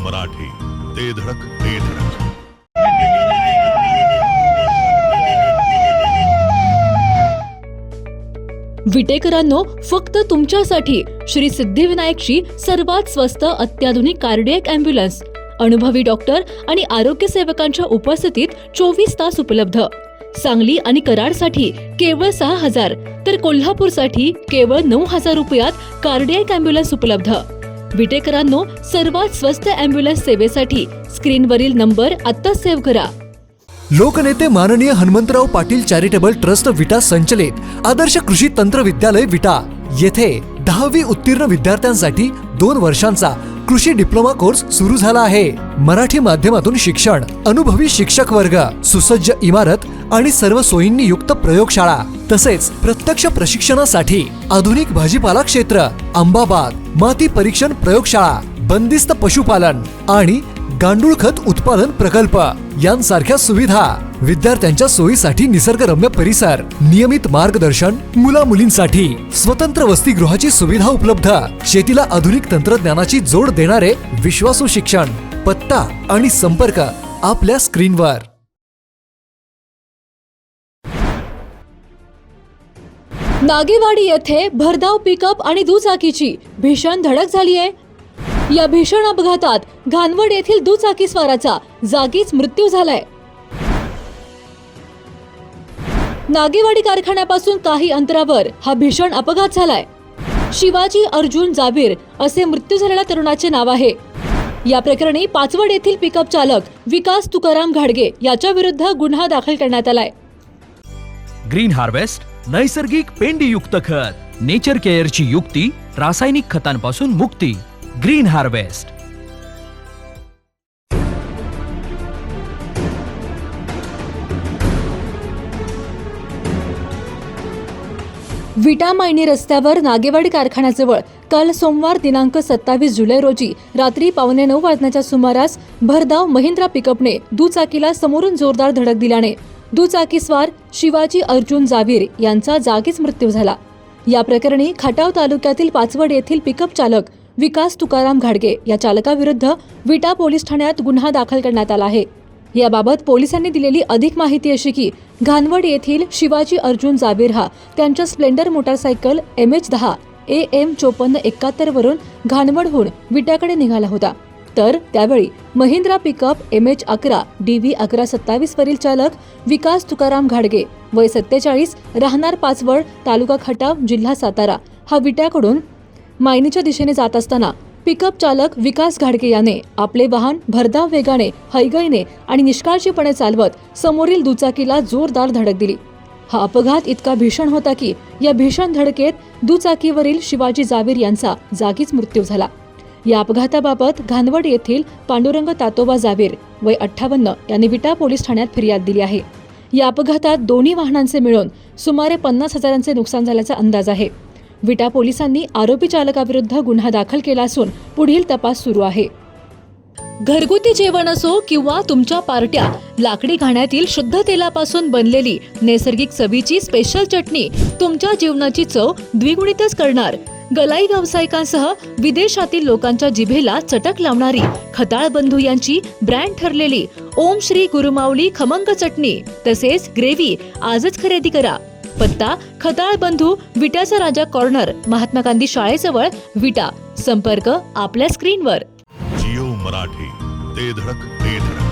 मराठी, ते धडक ते धडक. विटेकरांनो, फक्त तुमच्यासाठी श्री सिद्धिविनायकची सर्वात स्वस्त अत्याधुनिक कार्डियक अँब्युलन्स, अनुभवी डॉक्टर आणि आरोग्य सेवकांच्या उपस्थितीत 24 तास उपलब्ध. सांगली आणि कराडसाठी केवळ 6,000 तर कोल्हापूरसाठी केवळ 9,000 रुपयात कार्डियक अँब्युलन्स उपलब्ध. विटेकरांनो, सर्वात स्वस्त अँब्युलन्स सेवेसाठी स्क्रीनवरील नंबर आत्ताच सेव्ह करा. लोकनेते माननीय हनुमंतराव पाटील चॅरिटेबल ट्रस्ट विटा संचलित आदर्श कृषी तंत्र विद्यालय विटा येथे 10वी उत्तीर्ण विद्यार्थ्यांसाठी 2 वर्षांचा कृषी डिप्लोमा कोर्स सुरू झाला आहे. मराठी माध्यमातून शिक्षण, अनुभवी शिक्षक वर्ग, सुसज्ज इमारत आणि सर्व सोयींनी युक्त प्रयोगशाळा तसेच प्रत्यक्ष प्रशिक्षणासाठी आधुनिक भाजीपाला क्षेत्र, आंबाबाग, माती परीक्षण प्रयोगशाळा, बंदिस्त पशुपालन आणि गांडूळ खत उत्पादन प्रकल्प यांसारख्या सुविधा, विद्यार्थ्यांच्या सोयीसाठी निसर्गरम्य परिसर, नियमित मार्गदर्शन, मुला मुलींसाठी स्वतंत्र वसतिगृहाची सुविधा उपलब्ध, शेतीला आधुनिक तंत्रज्ञानाची जोड देणारे विश्वासू शिक्षण. पत्ता आणि संपर्क आपल्या स्क्रीनवर. नागेवाडी येथे भरधाव पिकअप आणि दुचाकीची भीषण धडक झाली आहे. या भीषण अपघातात घानवड येथील दुचाकीस्वाराचा जागीच मृत्यू झालाय. नागेवाडी कारखान्यापासून काही अंतरावर हा भीषण अपघात झालाय. शिवाजी अर्जुन जाबीर असे मृत्यू झालेल्या तरुणाचे नाव आहे. या प्रकरणी पाचवड येथील पिकअप चालक विकास तुकाराम घाडगे याच्या विरुद्ध गुन्हा दाखल करण्यात आलाय. ग्रीन हार्वेस्ट नैसर्गिक पेंडीयुक्त खत, नेचर केअरची युक्ती, रासायनिक खतांपासून मुक्ती. Green harvest. विटा मायनी रस्त्यावर नागेवाडी कारखान्याजवळ काल सोमवार दिनांक 27 जुलै रोजी रात्री 8:45 वाजण्याच्या सुमारास भरधाव महिंद्रा पिकअपने दुचाकीला समोरून जोरदार धडक दिल्याने दुचाकीस्वार शिवाजी अर्जुन जाबीर यांचा जागीच मृत्यू झाला. या प्रकरणी खटाव तालुक्यातील पाचवड येथील पिकअप चालक विकास तुकाराम घाडगे या चालकाविरुद्ध विटा पोलीस ठाण्यात गुन्हा दाखल करण्यात आला आहे. याबाबत पोलिसांनी दिलेली अधिक माहिती अशी की घानवड येथील शिवाजी अर्जुन जाबीर हा त्यांच्या स्प्लेंडर मोटारसायकल MH10 AM 5471 वरून घानवडहून विट्याकडे निघाला होता. तर त्यावेळी महिंद्रा पिकअप MH11 DV 1127 वरील चालक विकास तुकाराम घाडगे वय 47 राहणार पाचवड तालुका खटाव जिल्हा सातारा हा विट्याकडून मायनीच्या दिशेने जात असताना पिकअप चालक विकास घाडगे याने आपले वाहन भरधाव वेगाने, हयगईने आणि निष्काळजीपणे चालवत समोरील दुचाकीला जोरदार धडक दिली. हा अपघात इतका भीषण होता की या भीषण धडकेत दुचाकीवरील शिवाजी जाबीर यांचा जागीच मृत्यू झाला. या अपघाताबाबत घानवड येथील पांडुरंग तातोबा जाबीर वय 58 यांनी विटा पोलीस ठाण्यात फिर्याद दिली आहे. या अपघातात दोन्ही वाहनांचे मिळून सुमारे 50,000चे नुकसान झाल्याचा अंदाज आहे. विटा पोलिसांनी आरोपी चालकाविरुद्ध गुन्हा दाखल केला असून पुढील तपास सुरू आहे. घरगुती जेवण असो किंवा तुमच्या पार्ट्या, लाकडी घाण्यातील शुद्ध तेलापासून बनलेली नैसर्गिक चवीची स्पेशल चटणी तुमच्या जेवणाची चव द्विगुणितच करणार. गलाई व्यावसायिकांसह विदेशातील लोकांच्या जिभेला चटक लावणारी खताळ बंधू यांची ब्रँड ठरलेली ओम श्री गुरुमाऊली खमंग चटणी तसेच ग्रेव्ही आजच खरेदी करा. पत्ता खताळ बंधू, विट्याचा राजा कॉर्नर, महात्मा गांधी शाळेजवळ, विटा. संपर्क आपल्या स्क्रीनवर. जिओ मराठी, ते धडक ते धडक.